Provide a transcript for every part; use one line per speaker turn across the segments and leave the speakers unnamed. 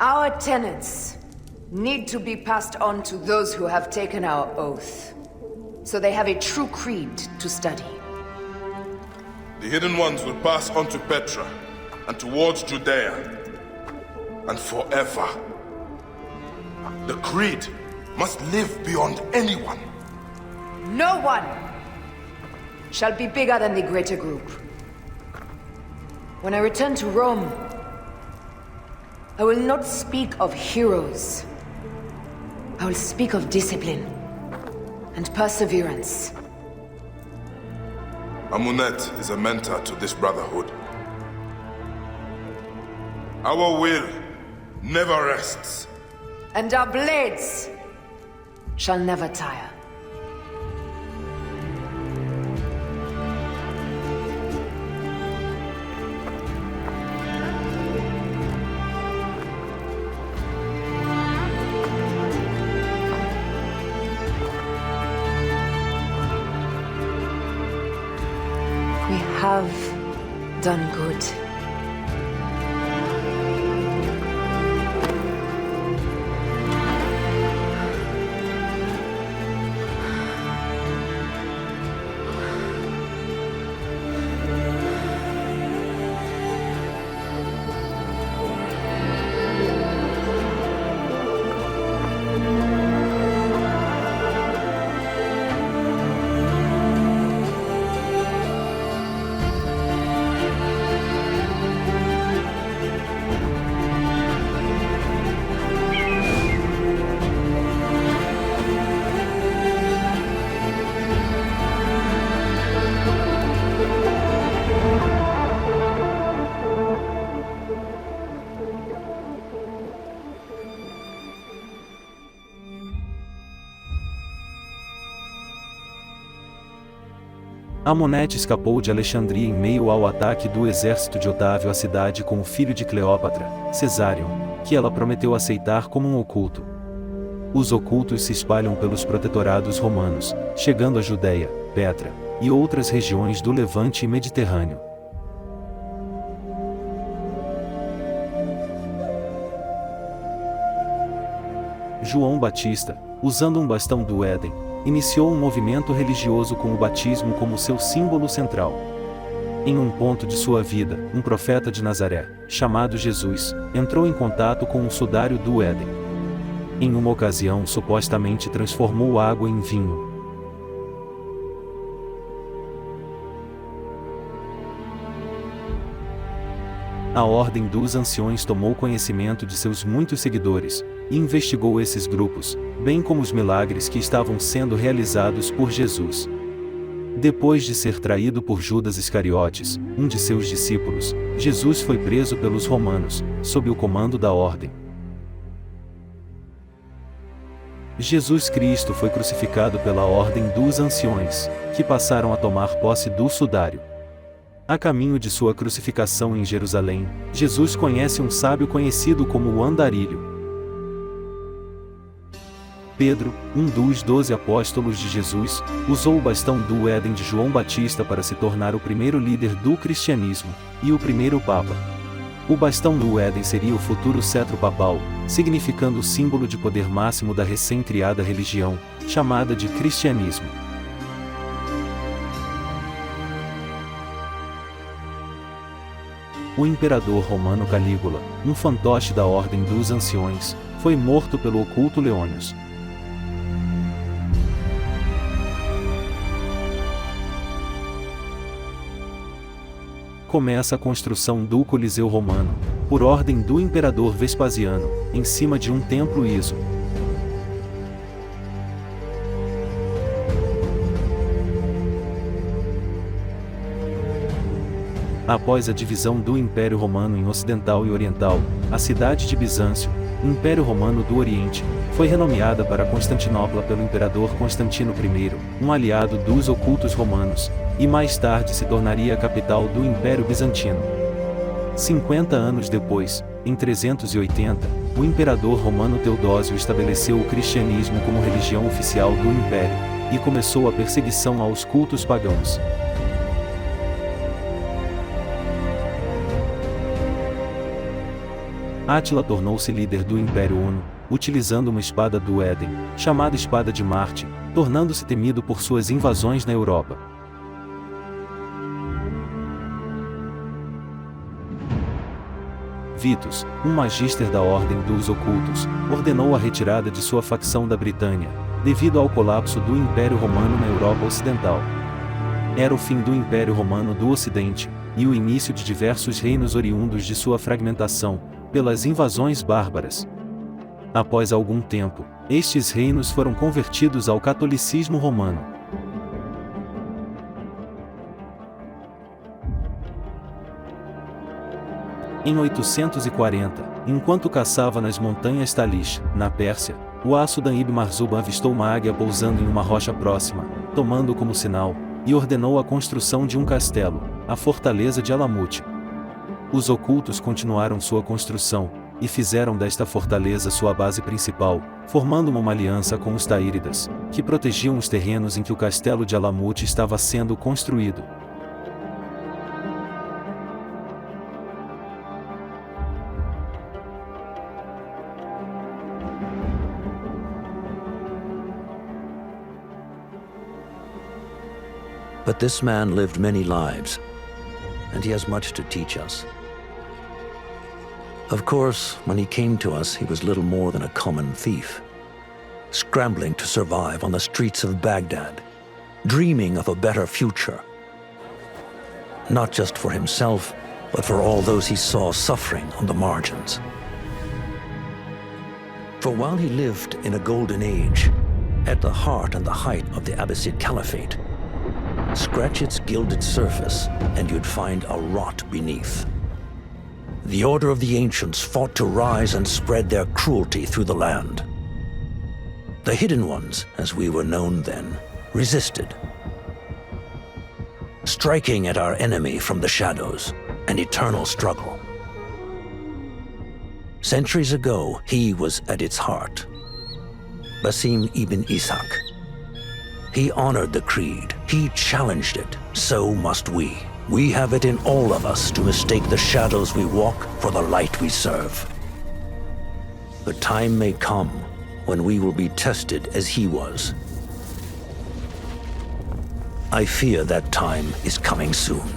Our tenets need to be passed on to those who have taken our oath, so they have a true creed to study.
The hidden ones will pass on to Petra and towards Judéia, and forever. The creed must live beyond anyone.
No one shall be bigger than the greater group. When I return to Rome, I will not speak of heroes. I will speak of discipline and perseverance.
Amunet is a mentor to this brotherhood. Our will never rests.
And our blades shall never tire. We have done good.
Amunet escapou de Alexandria em meio ao ataque do exército de Otávio à cidade com o filho de Cleópatra, Cesário, que ela prometeu aceitar como um oculto. Os ocultos se espalham pelos protetorados romanos, chegando a Judéia, Petra, e outras regiões do Levante e Mediterrâneo. João Batista, usando um bastão do Éden, iniciou um movimento religioso com o batismo como seu símbolo central. Em um ponto de sua vida, um profeta de Nazaré, chamado Jesus, entrou em contato com o Sudário do Éden. Em uma ocasião, supostamente transformou água em vinho. A Ordem dos Anciões tomou conhecimento de seus muitos seguidores, e investigou esses grupos, bem como os milagres que estavam sendo realizados por Jesus. Depois de ser traído por Judas Iscariotes, um de seus discípulos, Jesus foi preso pelos romanos, sob o comando da Ordem. Jesus Cristo foi crucificado pela Ordem dos Anciões, que passaram a tomar posse do Sudário. A caminho de sua crucificação em Jerusalém, Jesus conhece um sábio conhecido como o Andarilho. Pedro, um dos 12 apóstolos de Jesus, usou o bastão do Éden de João Batista para se tornar o primeiro líder do cristianismo, e o primeiro papa. O bastão do Éden seria o futuro cetro papal, significando o símbolo de poder máximo da recém-criada religião, chamada de cristianismo. O imperador romano Calígula, um fantoche da Ordem dos Anciões, foi morto pelo Oculto Leônius. Começa a construção do Coliseu Romano, por ordem do imperador Vespasiano, em cima de um templo iso. Após a divisão do Império Romano em Ocidental e Oriental, a cidade de Bizâncio, Império Romano do Oriente, foi renomeada para Constantinopla pelo imperador Constantino I, um aliado dos ocultos romanos, e mais tarde se tornaria a capital do Império Bizantino. 50 anos depois, em 380, o imperador romano Teodósio estabeleceu o cristianismo como religião oficial do império, e começou a perseguição aos cultos pagãos. Átila tornou-se líder do Império Huno, utilizando uma espada do Éden, chamada Espada de Marte, tornando-se temido por suas invasões na Europa. Vitus, um magíster da Ordem dos Ocultos, ordenou a retirada de sua facção da Britânia, devido ao colapso do Império Romano na Europa Ocidental. Era o fim do Império Romano do Ocidente, e o início de diversos reinos oriundos de sua fragmentação, pelas invasões bárbaras. Após algum tempo, estes reinos foram convertidos ao catolicismo romano. Em 840, enquanto caçava nas montanhas Talish, na Pérsia, o Assudan ibn Marzuban avistou uma águia pousando em uma rocha próxima, tomando como sinal, e ordenou a construção de um castelo, a fortaleza de Alamut. Os ocultos continuaram sua construção, e fizeram desta fortaleza sua base principal, formando uma aliança com os Taíridas, que protegiam os terrenos em que o castelo de Alamut estava sendo construído.
But this man lived many lives, and he has much to teach us. Of course, when he came to us, he was little more than a common thief, scrambling to survive on the streets of Baghdad, dreaming of a better future. Not just for himself, but for all those he saw suffering on the margins. For while he lived in a golden age, at the heart and the height of the Abbasid Caliphate, scratch its gilded surface, and you'd find a rot beneath. The Order of the Ancients fought to rise and spread their cruelty through the land. The Hidden Ones, as we were known then, resisted, striking at our enemy from the shadows, an eternal struggle. Centuries ago, he was at its heart. Basim ibn Ishaq. He honored the creed. He challenged it. So must we. We have it in all of us to mistake the shadows we walk for the light we serve. The time may come when we will be tested as he was. I fear that time is coming soon.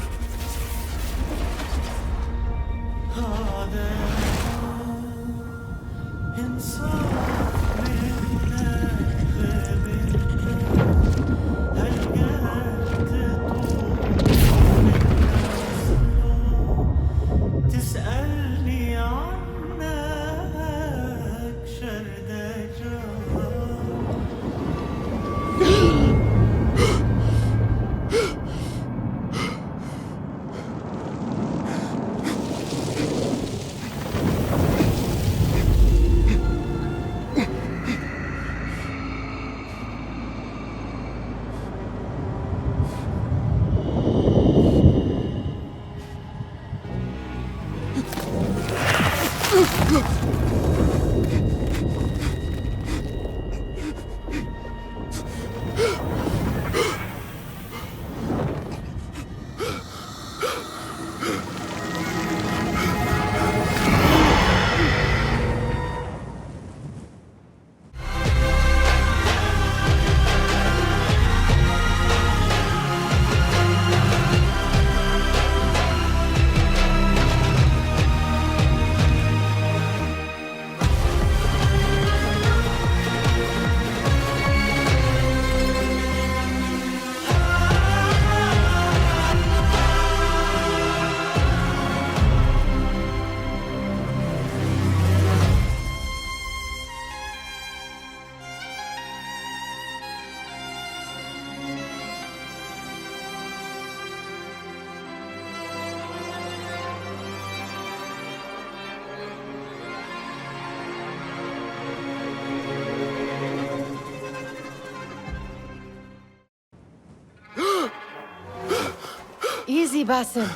Easy, Basim.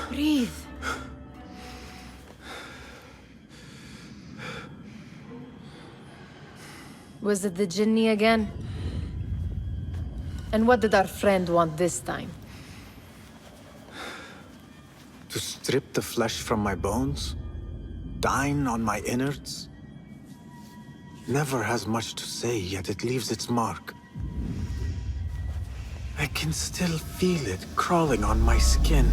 Breathe. Was it the Jinni again? And what did our friend want this time?
To strip the flesh from my bones? dine on my innards? Never has much to say, yet it leaves its mark. I can still feel it crawling on my skin.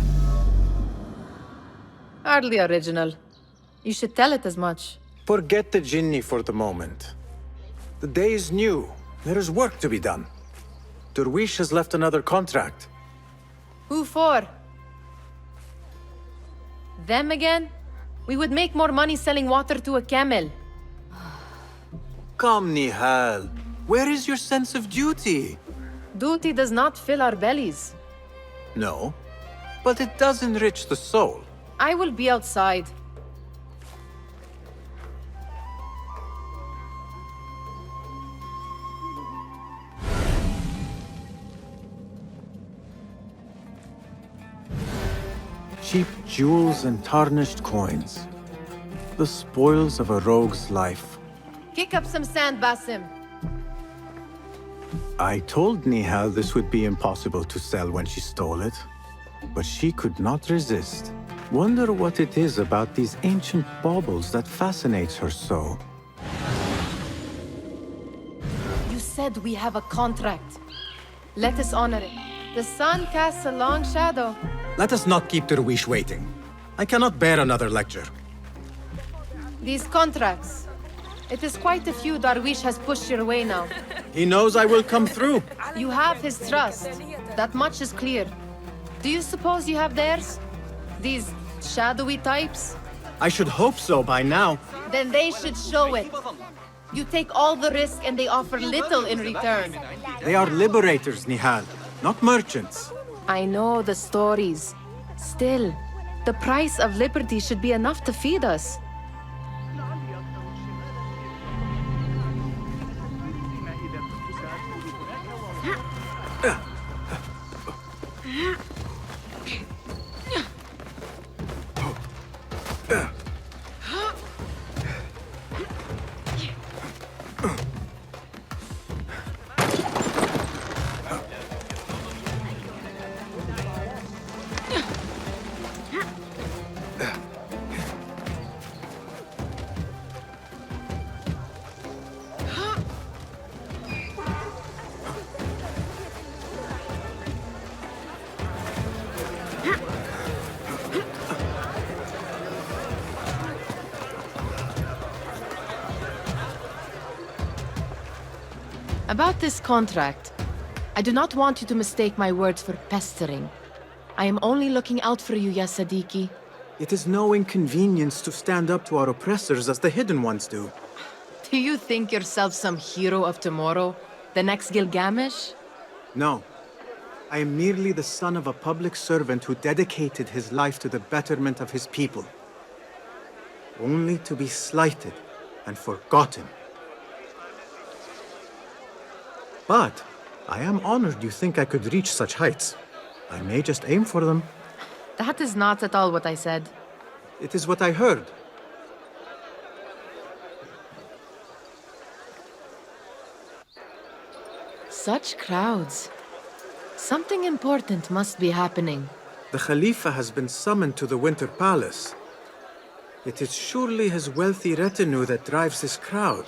Hardly original. You should tell it as much.
Forget the Jinni for the moment. The day is new. There is work to be done. Derwish has left another contract.
Who for? Them again? We would make more money selling water to a camel.
Come, Nihal. Where is your sense of duty?
Duty does not fill our bellies.
No, but it does enrich the soul.
I will be outside.
Cheap jewels and tarnished coins. The spoils of a rogue's life.
Kick up some sand, Basim.
I told Nihal this would be impossible to sell when she stole it, but she could not resist. Wonder what it is about these ancient baubles that fascinates her so.
You said we have a contract. Let us honor it. The sun casts a long shadow.
Let us not keep Derwish waiting. I cannot bear another lecture.
These contracts. It is quite a few Darwish has pushed your way now.
He knows I will come through.
You have his trust. That much is clear. Do you suppose you have theirs? These shadowy types?
I should hope so by now.
Then they should show it. You take all the risk and they offer little in return.
They are liberators, Nihal, not merchants.
I know the stories. Still, the price of liberty should be enough to feed us. About this contract, I do not want you to mistake my words for pestering. I am only looking out for you, ya Sadiki.
It is no inconvenience to stand up to our oppressors as the Hidden Ones do.
Do you think yourself some hero of tomorrow? The next Gilgamesh?
No. I am merely the son of a public servant who dedicated his life to the betterment of his people. Only to be slighted and forgotten. But I am honored you think I could reach such heights. I may just aim for them.
That is not at all what I said.
It is what I heard.
Such crowds. Something important must be happening.
The Khalifa has been summoned to the Winter Palace. It is surely his wealthy retinue that drives this crowd.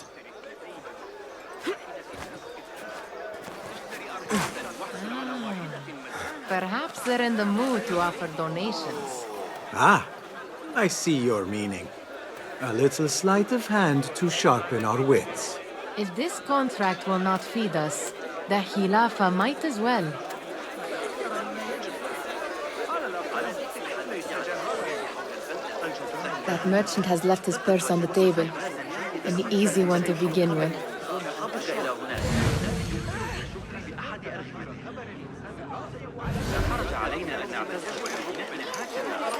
Perhaps they're in the mood to offer donations.
Ah, I see your meaning. A little sleight of hand to sharpen our wits.
If this contract will not feed us, the Khilafa might as well. That merchant has left his purse on the table. An easy one to begin with.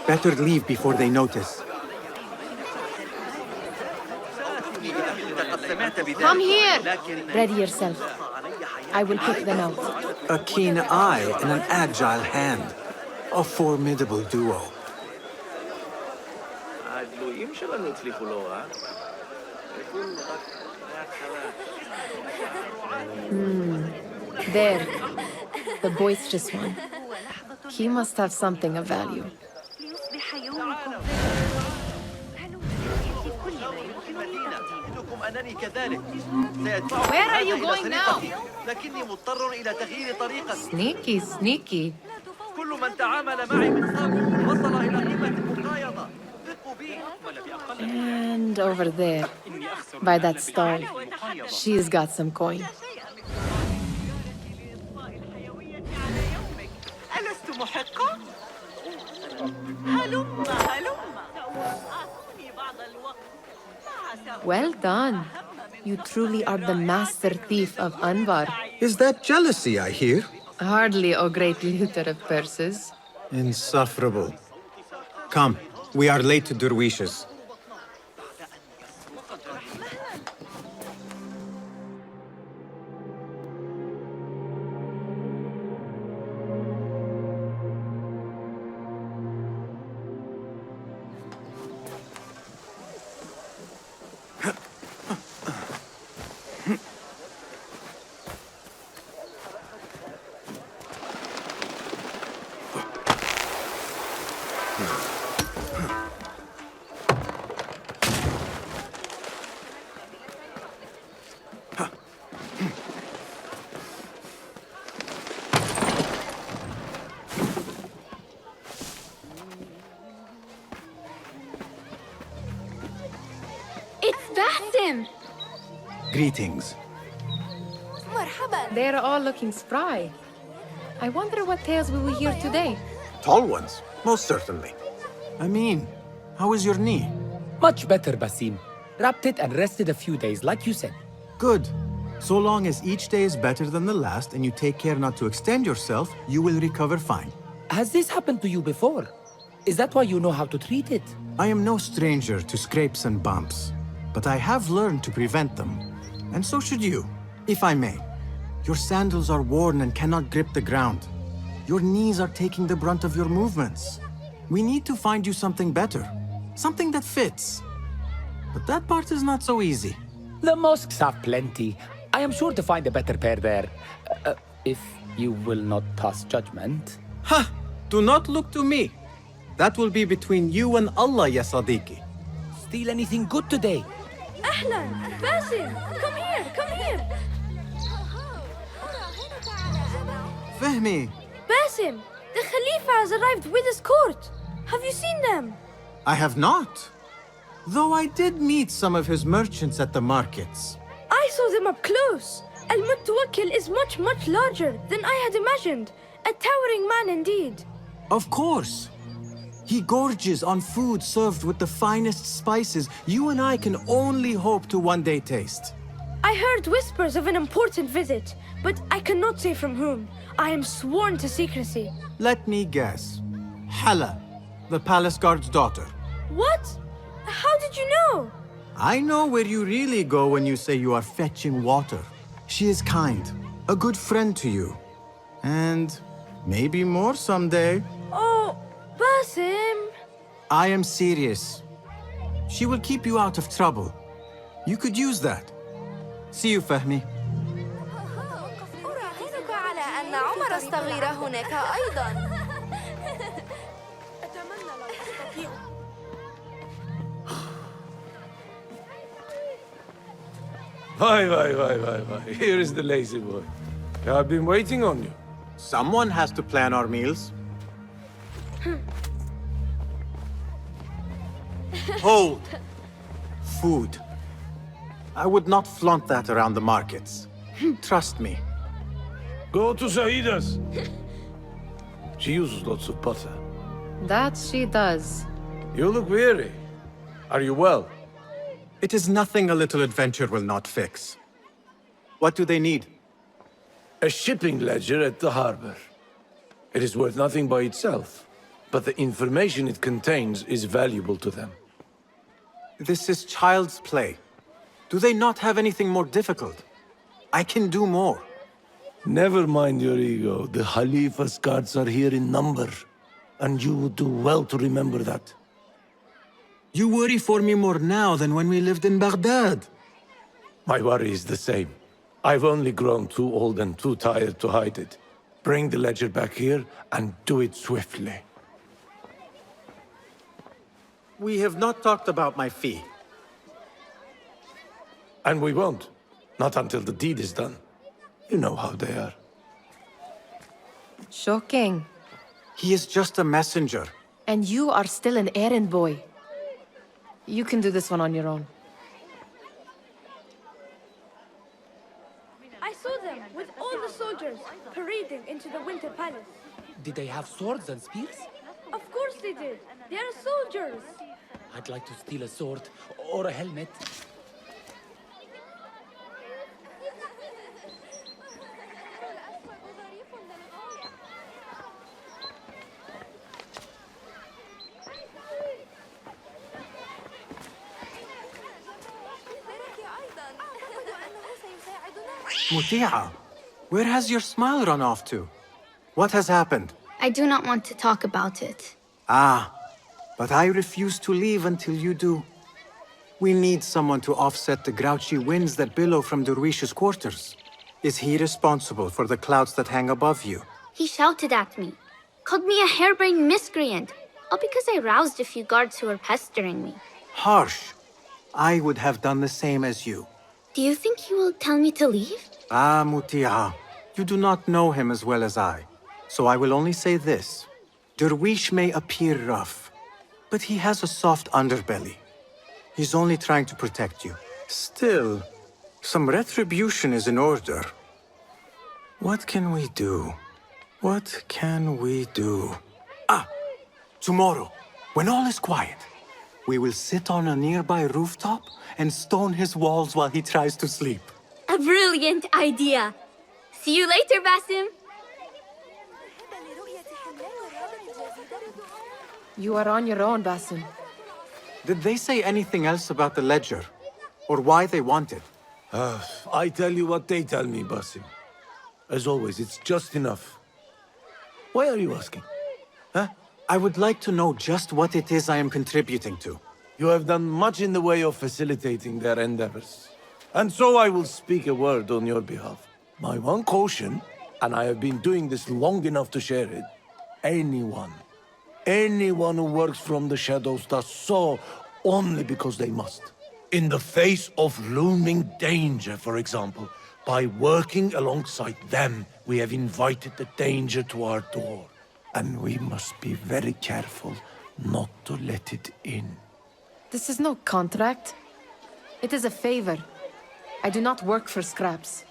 Better leave before they notice.
Come here! Ready yourself. I will pick them out.
A keen eye and an agile hand. A formidable duo.
There. The boisterous one. He must have something of value. Where are you going now? Sneaky, sneaky. And over there, by that stall, she's got some coin. Well done. You truly are the master thief of Anbar.
Is that jealousy I hear?
Hardly, O great looter of purses.
Insufferable. Come, we are late to Derwishes. Greetings.
They're all looking spry. I wonder what tales we will hear today.
Tall ones, most certainly. I mean, how is your knee?
Much better, Basim. Wrapped it and rested a few days, like you said.
Good. So long as each day is better than the last and you take care not to extend yourself, you will recover fine.
Has this happened to you before? Is that why you know how to treat it?
I am no stranger to scrapes and bumps, but I have learned to prevent them. And so should you, if I may. Your sandals are worn and cannot grip the ground. Your knees are taking the brunt of your movements. We need to find you something better. Something that fits. But that part is not so easy.
The mosques have plenty. I am sure to find a better pair there. If you will not pass judgment.
Ha! Do not look to me. That will be between you and Allah, ya Sadiqi.
Steal anything good today?
أهلا باسم come here
Fehmi.
Basim, the Khalifa has arrived with his court. Have you seen them?
I have not. Though I did meet some of his merchants at the markets.
I saw them up close. Al-Mutawakkil is much larger than I had imagined. A towering man indeed.
Of course. He gorges on food served with the finest spices you and I can only hope to one day taste.
I heard whispers of an important visit, but I cannot say from whom. I am sworn to secrecy.
Let me guess. Hala, the palace guard's daughter.
What? How did you know?
I know where you really go when you say you are fetching water. She is kind, a good friend to you. And maybe more someday.
Oh, Basim.
I am serious. She will keep you out of trouble. You could use that. See you, Fahmi.
أراهنك على أن عمر الصغير هناك أيضاً.
Why. Here is the lazy boy. I've been waiting on you.
Someone has to plan our meals. Hold. Food. I would not flaunt that around the markets. Trust me.
Go to Saida's. She uses lots of butter.
That she does.
You look weary. Are you well?
It is nothing a little adventure will not fix. What do they need?
A shipping ledger at the harbor. It is worth nothing by itself, but the information it contains is valuable to them.
This is child's play. Do they not have anything more difficult? I can do more.
Never mind your ego. The Khalifa's guards are here in number, and you would do well to remember that.
You worry for me more now than when we lived in Baghdad.
My worry is the same. I've only grown too old and too tired to hide it. Bring the ledger back here, and do it swiftly.
We have not talked about my fee.
And we won't. Not until the deed is done. You know how they are.
Shocking.
He is just a messenger.
And you are still an errand boy. You can do this one on your own.
I saw them with all the soldiers parading into the Winter Palace.
Did they have swords and spears?
Of course they did. They are soldiers.
I'd like to steal a sword or a helmet.
Mutia, where has your smile run off to? What has happened?
I do not want to talk about it.
Ah, but I refuse to leave until you do. We need someone to offset the grouchy winds that billow from Derwish's quarters. Is he responsible for the clouds that hang above you?
He shouted at me, called me a harebrained miscreant, all because I roused a few guards who were pestering me.
Harsh. I would have done the same as you.
Do you think he will tell me to leave?
Ah, Mutia, you do not know him as well as I. So I will only say this. Derwish may appear rough, but he has a soft underbelly. He's only trying to protect you. Still, some retribution is in order. What can we do? What can we do? Ah! Tomorrow, when all is quiet, we will sit on a nearby rooftop and stone his walls while he tries to sleep.
A brilliant idea. See you later, Basim.
You are on your own, Basim.
Did they say anything else about the ledger? Or why they want it?
I tell you what they tell me, Basim. As always, it's just enough. Why are you asking? Huh?
I would like to know just what it is I am contributing to.
You have done much in the way of facilitating their endeavors. And so I will speak a word on your behalf. My one caution, and I have been doing this long enough to share it, anyone who works from the shadows does so only because they must. In the face of looming danger, for example, by working alongside them, we have invited the danger to our door. And we must be very careful not to let it in.
This is no contract. It is a favor. I do not work for scraps.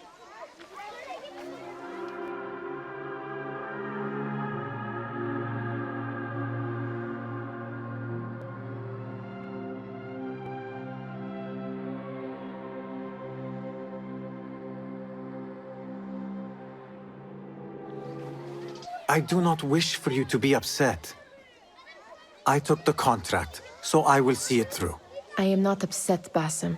I do not wish for you to be upset. I took the contract, so I will see it through.
I am not upset, Basim.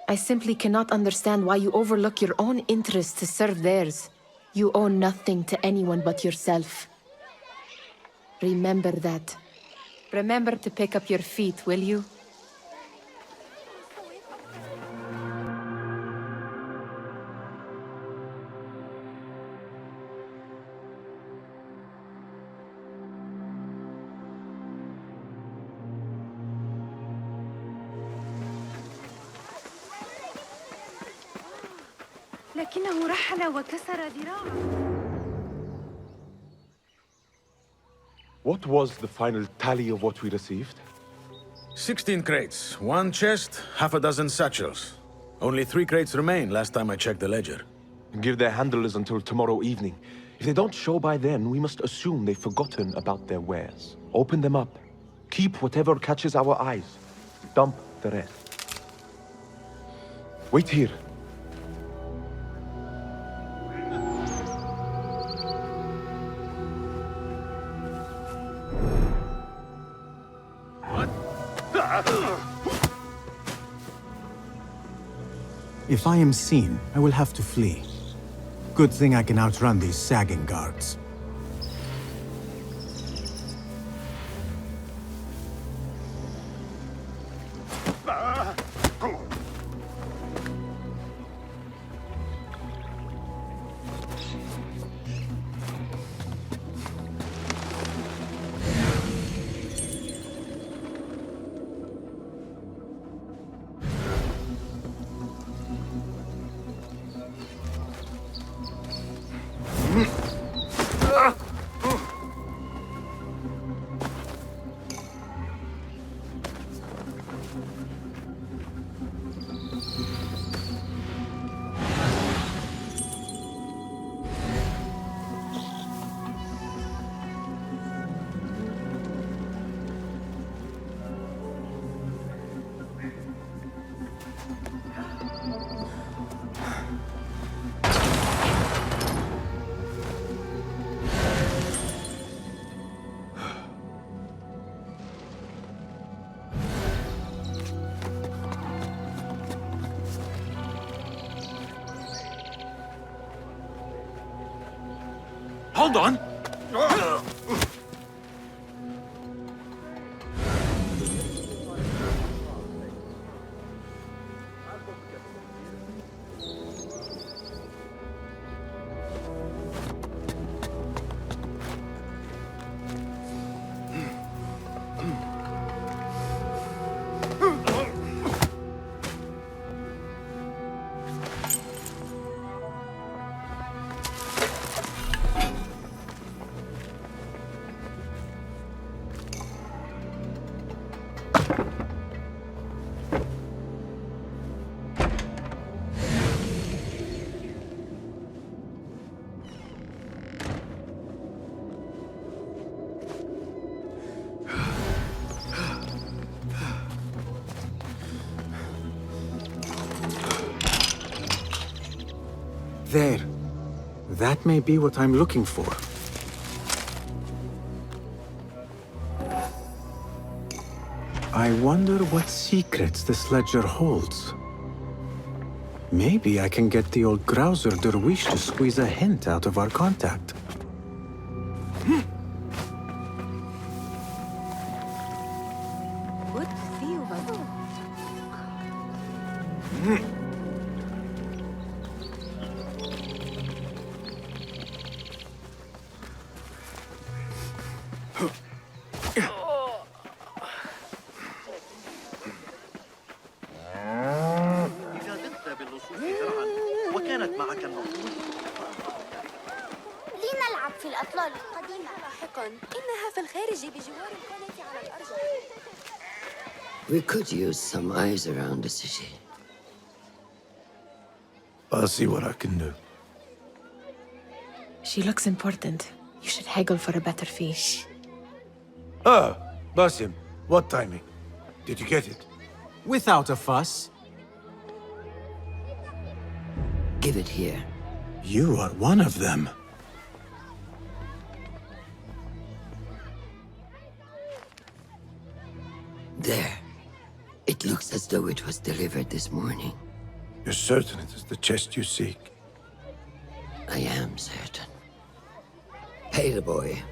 I simply cannot understand why you overlook your own interests to serve theirs. You owe nothing to anyone but yourself. Remember that. Remember to pick up your feet, will you?
لكنه رحل وكسر ذراعه.
What was the final tally of what we received?
16 crates, 1 chest, half a dozen satchels. Only 3 crates remain last time I checked the ledger.
Give their handlers until tomorrow evening. If they don't show by then, we must assume they've forgotten about their wares. Open them up. Keep whatever catches our eyes. Dump the rest. Wait here.
If I am seen, I will have to flee. Good thing I can outrun these sagging guards. Hold on! There. That may be what I'm looking for. I wonder what secrets this ledger holds. Maybe I can get the old grouser Derwish to squeeze a hint out of our contact.
We could use some eyes around the city.
I'll see what I can do.
She looks important. You should haggle for a better fee.
Ah, Basim, what timing? Did you get it?
Without a fuss.
Give it here.
You are one of them.
There. It looks as though it was delivered this morning.
You're certain it is the chest you seek?
I am certain. Pay the boy.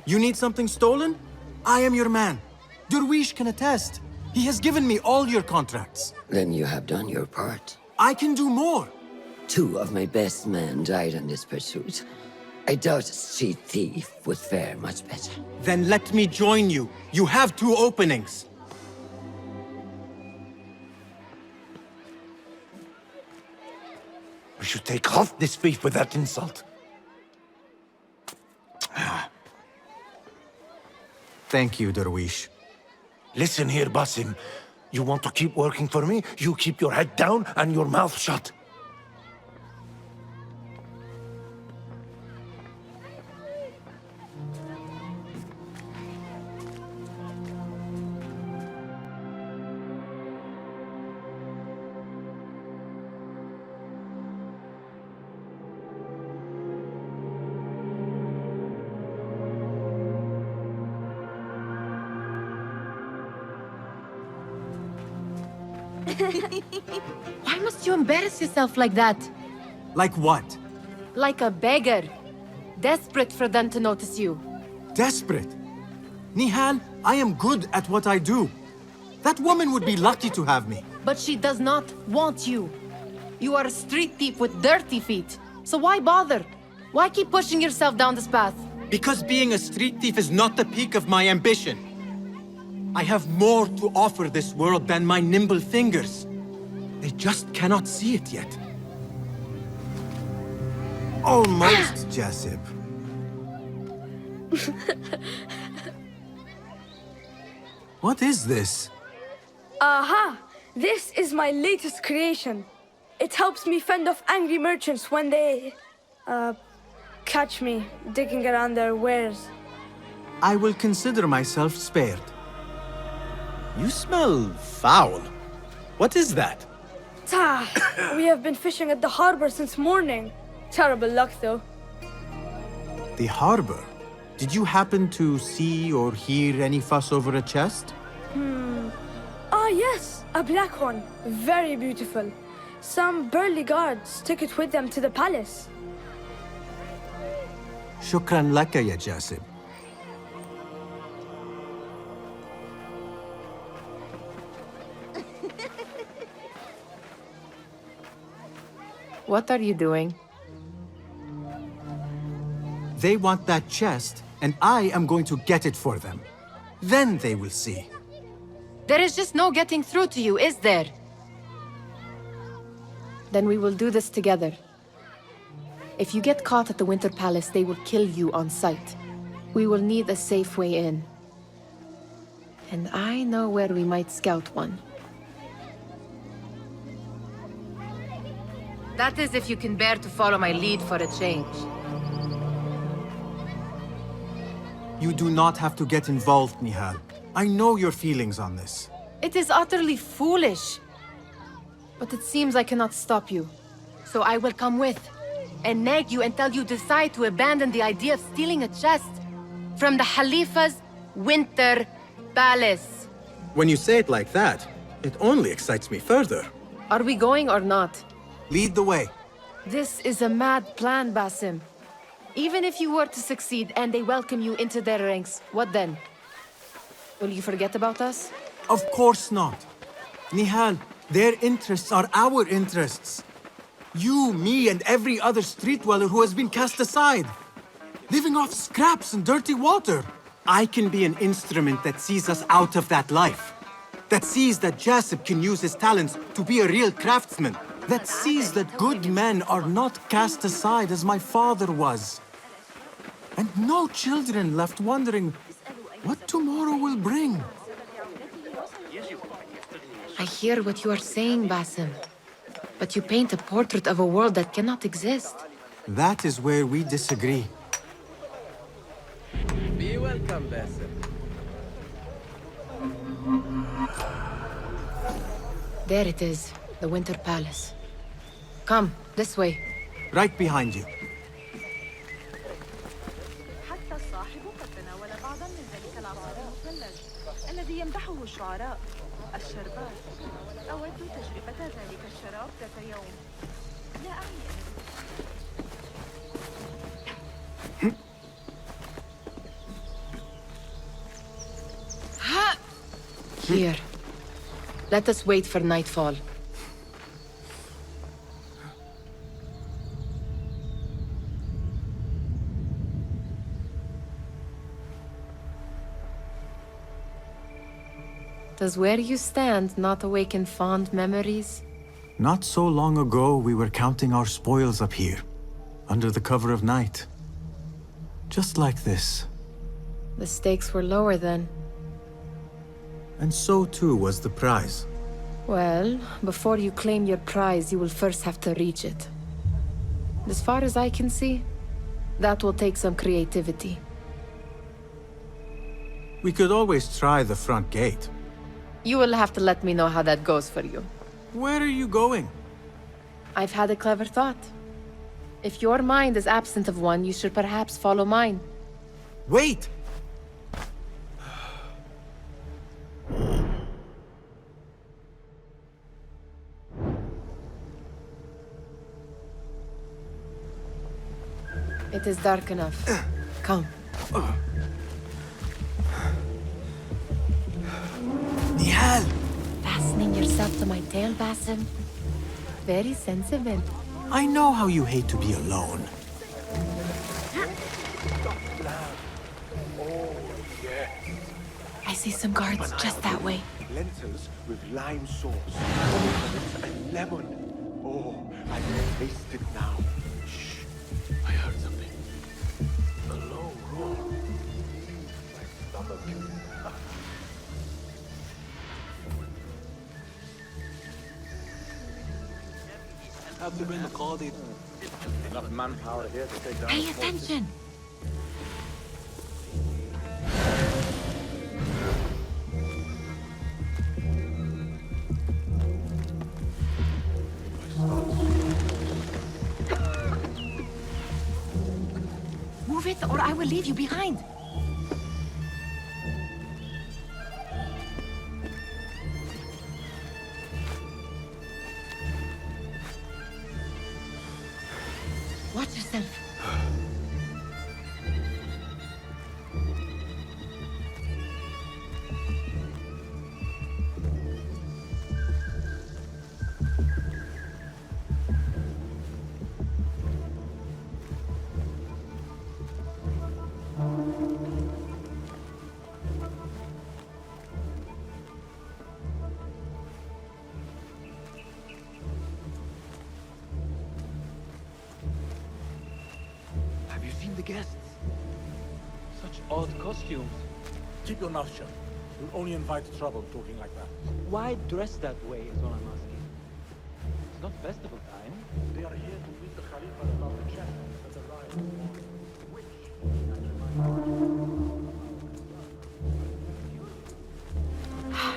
You need something stolen? I am your man. Derwish can attest. He has given me all your contracts.
Then you have done your part.
I can do more.
2 of my best men died in this pursuit. I doubt a street thief would fare much better.
Then let me join you. You have 2 openings.
We should take off this thief with that insult.
Thank you, Derwish.
Listen here, Basim. You want to keep working for me? You keep your head down and your mouth shut.
Why must you embarrass yourself like that?
Like what?
Like a beggar. Desperate for them to notice you.
Desperate? Nihal, I am good at what I do. That woman would be lucky to have me.
But she does not want you. You are a street thief with dirty feet. So why bother? Why keep pushing yourself down this path?
Because being a street thief is not the peak of my ambition. I have more to offer this world than my nimble fingers. They just cannot see it yet. Almost, Jasib. What is this?
Aha! This is my latest creation. It helps me fend off angry merchants when they... catch me digging around their wares.
I will consider myself spared. You smell foul. What is that?
We have been fishing at the harbor since morning. Terrible luck, though.
The harbor? Did you happen to see or hear any fuss over a chest?
Ah, yes, a black one. Very beautiful. Some burly guards took it with them to the palace.
Shukran laka ya Jasib.
What are you doing?
They want that chest, and I am going to get it for them. Then they will see.
There is just no getting through to you, is there? Then we will do this together. If you get caught at the Winter Palace, they will kill you on sight. We will need a safe way in. And I know where we might scout one. That is if you can bear to follow my lead for a change.
You do not have to get involved, Nihal. I know your feelings on this.
It is utterly foolish. But it seems I cannot stop you. So I will come with, and nag you until you decide to abandon the idea of stealing a chest from the Khalifa's Winter Palace.
When you say it like that, it only excites me further.
Are we going or not?
Lead the way.
This is a mad plan, Basim. Even if you were to succeed and they welcome you into their ranks, what then? Will you forget about us?
Of course not. Nihal, their interests are our interests. You, me, and every other street dweller who has been cast aside. Living off scraps and dirty water. I can be an instrument that sees us out of that life. That sees that Jasib can use his talents to be a real craftsman. That sees that good men are not cast aside as my father was. And no children left wondering what tomorrow will bring.
I hear what you are saying, Basim. But you paint a portrait of a world that cannot exist.
That is where we disagree.
Be welcome, Basim.
There it is, the Winter Palace. Come, this way.
Right behind you.
الذي يمدحه الشعراء الشربات أود تجربة ذلك الشراب ذات يوم لا أعني
Here. Let us wait for nightfall. Does where you stand not awaken fond memories?
Not so long ago, we were counting our spoils up here, under the cover of night. Just like this.
The stakes were lower then.
And so too was the prize.
Well, before you claim your prize, you will first have to reach it. As far as I can see, that will take some creativity.
We could always try the front gate.
You will have to let me know how that goes for you.
Where are you going?
I've had a clever thought. If your mind is absent of one, you should perhaps follow mine.
Wait!
It is dark enough. Come.
Nihal!
Fastening yourself to my tail, Basim. Very sensible.
I know how you hate to be alone.
I see some guards just that way.
Lentils with lime sauce, pomegranate and lemon. Oh, I can taste it now. Shh, I heard something. A low roar. My stomach.
Enough manpower here to take down.
Pay attention! Move it, or I will leave you behind. Watch yourself.
guests. Such odd costumes.
Keep your mouth shut. You'll only invite trouble talking like that.
Why dress that way is all I'm asking. It's not festival time.
They are here to meet the Khalifa about the chest that arrived.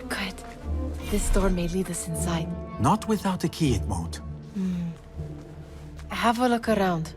Good. This door may lead us inside.
Not without a key, it won't.
Have a look around.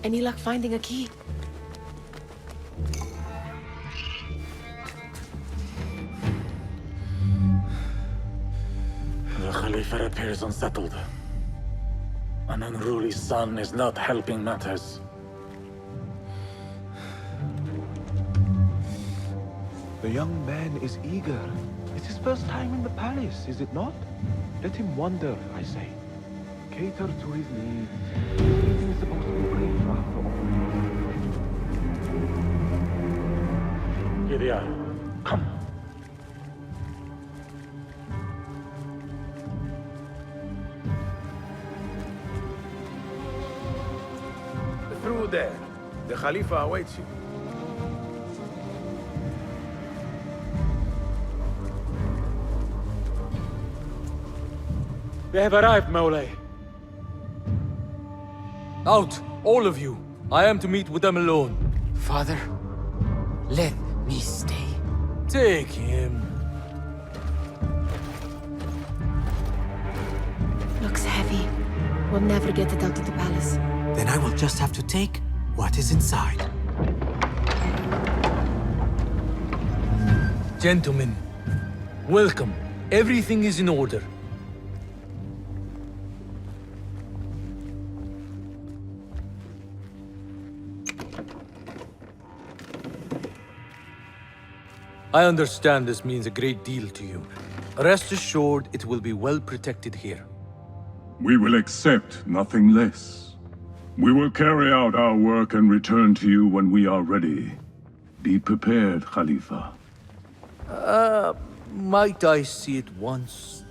Any luck finding a key?
The Khalifa appears unsettled. An unruly son is not helping matters.
The young man is eager. It's his first time in the palace, is it not? Let him wander, I say. Cater to his needs. Eating is supposed to be brief after all.
Here they are. Come.
Through there. The Khalifa awaits you.
They have arrived, Mawlay.
Out, all of you. I am to meet with them alone.
Father, let me stay.
Take him.
Looks heavy. We'll never get it out of the palace.
Then I will just have to take what is inside.
Gentlemen, welcome. Everything is in order. I understand this means a great deal to you. Rest assured, it will be well protected here.
We will accept nothing less. We will carry out our work and return to you when we are ready. Be prepared, Khalifa.
Might I see it once?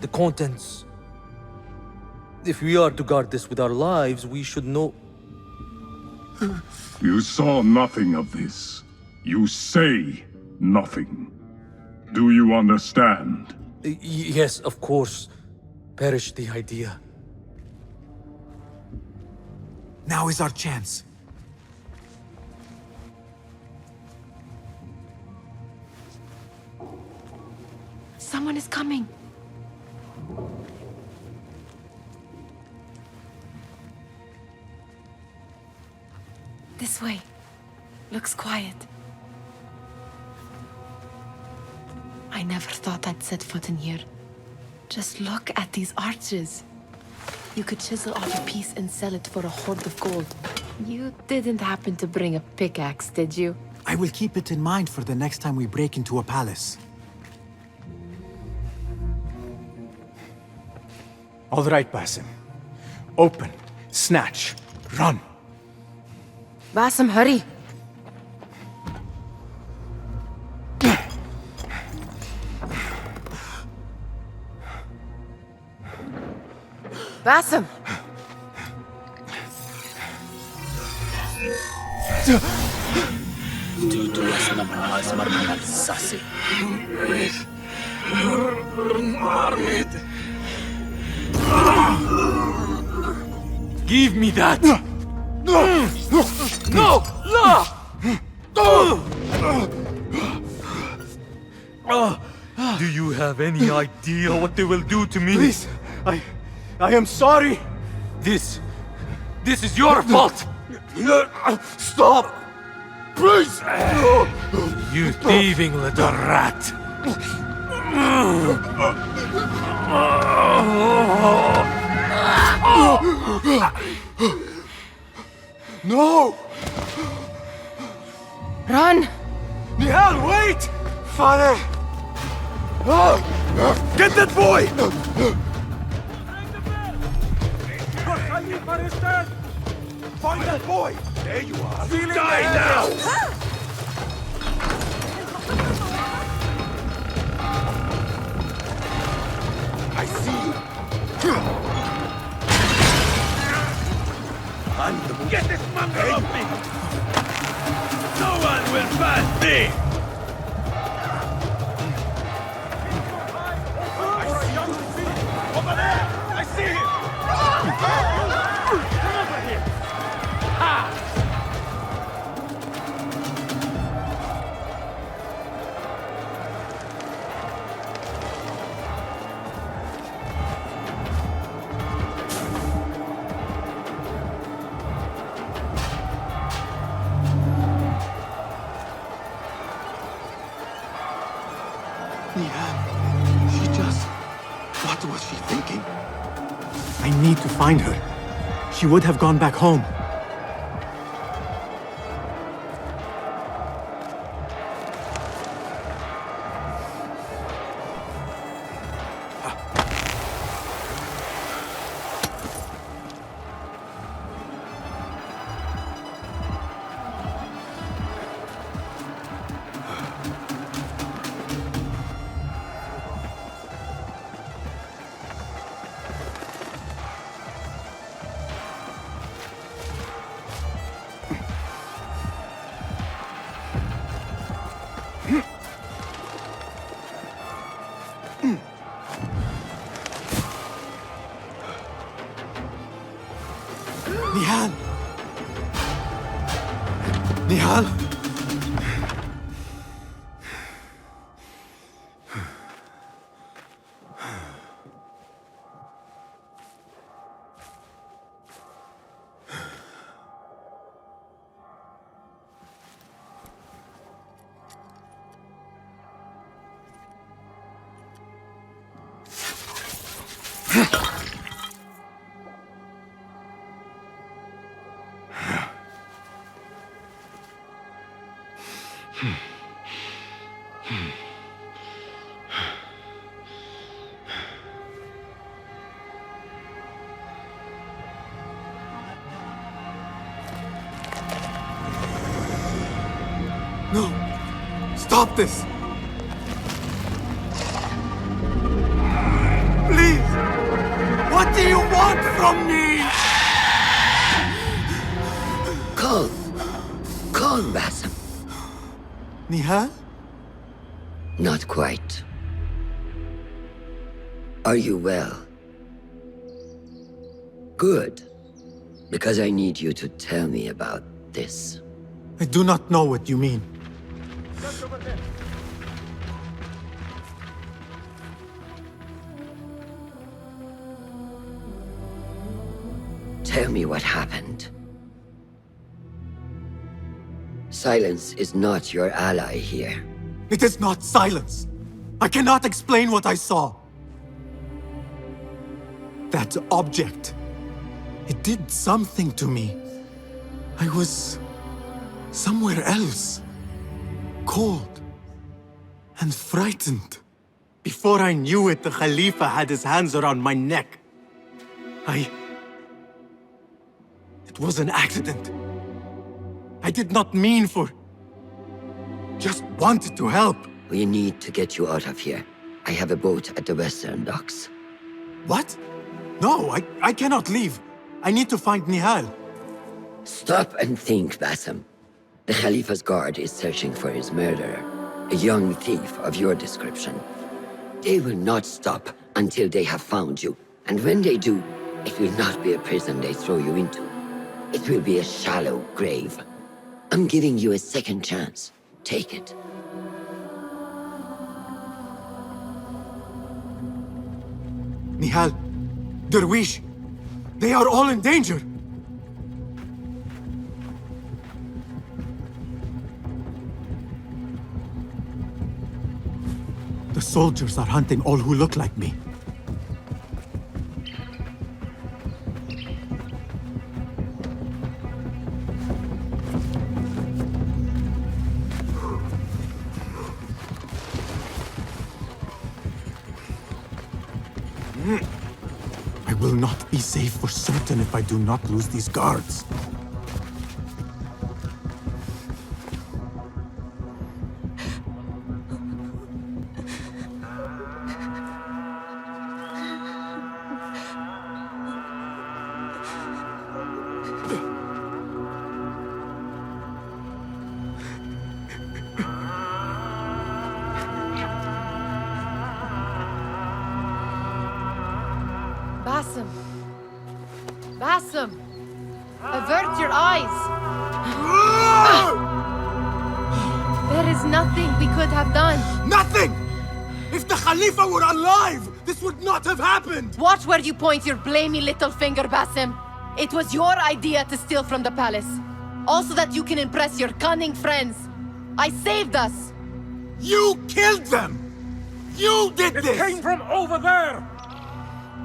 The contents. If we are to guard this with our lives, we should know...
You saw nothing of this. You say nothing. Do you understand?
Yes, of course. Perish the idea.
Now is our chance.
Someone is coming. This way. Looks quiet. I never thought I'd set foot in here. Just look at these arches. You could chisel off a piece and sell it for a hoard of gold. You didn't happen to bring a pickaxe, did you?
I will keep it in mind for the next time we break into a palace. All right, Basim. Open, snatch, run.
Basim, hurry. Basim!
Give me that! No! Do you have any idea what they will do to me?
Please, I am sorry.
This is your fault!
Stop! Please!
You thieving little rat!
No!
Run!
Nihal, wait! Father! Get that boy! Find that boy! There you are! Die now! I see you!
Get this mongrel off me! No one will pass me! Over there! I see him! Come over here! Ha!
What was she thinking? I need to find her. She would have gone back home. Nihal! Nihal! No! Stop this! Please! What do you want from me?
Calm, Basim.
Nihal?
Not quite. Are you well? Good. Because I need you to tell me about this.
I do not know what you mean.
Tell me what happened. Silence is not your ally here.
It is not silence. I cannot explain what I saw. That object. It did something to me. I was somewhere else. cold and frightened. Before I knew it, the Khalifa had his hands around my neck. It was an accident. I did not mean for... Just wanted to help.
We need to get you out of here. I have a boat at the western docks.
What? No, I cannot leave. I need to find Nihal.
Stop and think, Bassem. The Khalifa's guard is searching for his murderer, a young thief of your description. They will not stop until they have found you. And when they do, it will not be a prison they throw you into. It will be a shallow grave. I'm giving you a second chance. Take it.
Nihal, Derwish, they are all in danger. The soldiers are hunting all who look like me. I will not be safe for certain if I do not lose these guards.
Bassem! Avert your eyes! There is nothing we could have done.
Nothing! If the Khalifa were alive, this would not have happened!
Watch where you point your blamey little finger, Bassem. It was your idea to steal from the palace. Also that you can impress your cunning friends. I saved us!
You killed them! You did this!
It came from over there!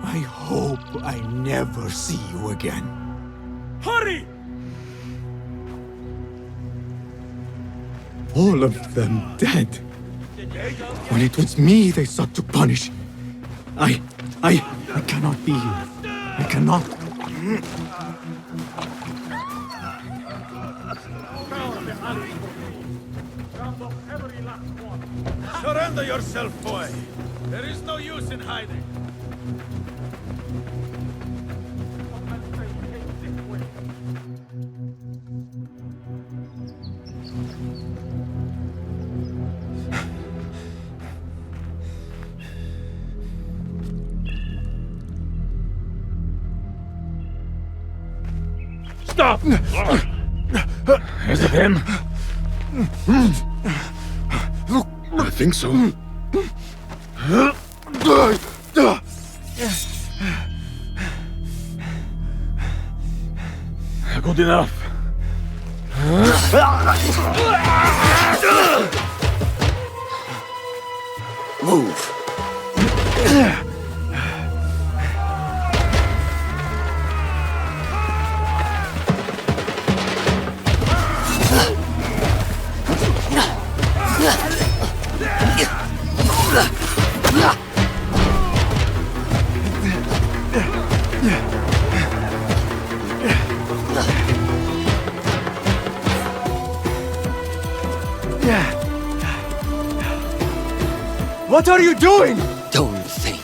I hope I never see you again.
Hurry!
All of them dead. When it was me they sought to punish. I cannot be here. I cannot.
Surrender yourself, boy. There is no use in hiding. Stop! Is it him? I think so. Good enough.
Move.
What are you doing?
Don't think.